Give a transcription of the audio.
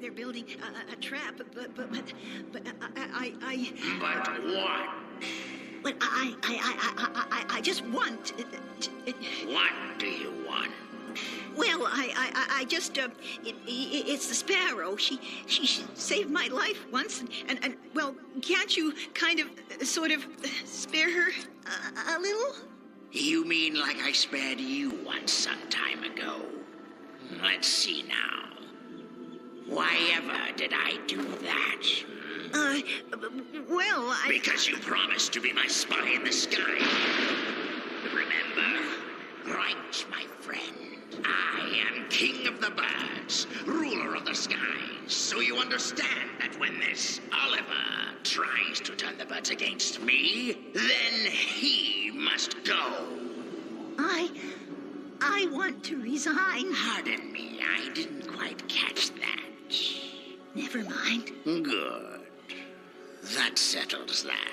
they're building a trap, but I But what? But I just want. What do you want? Well, I just it's the sparrow. She saved my life once, and well, can't you kind of sort of spare her a little? You mean like I spared you once some time ago? Let's see now. Why ever did I do that? Well, Because you promised to be my spy in the sky. Remember? Right, my friend. I am king of the birds, ruler of the skies. So you understand that when this Oliver tries to turn the birds against me, then he must go. I want to resign. Pardon me, I didn't quite catch that. Never mind. Good. That settles that.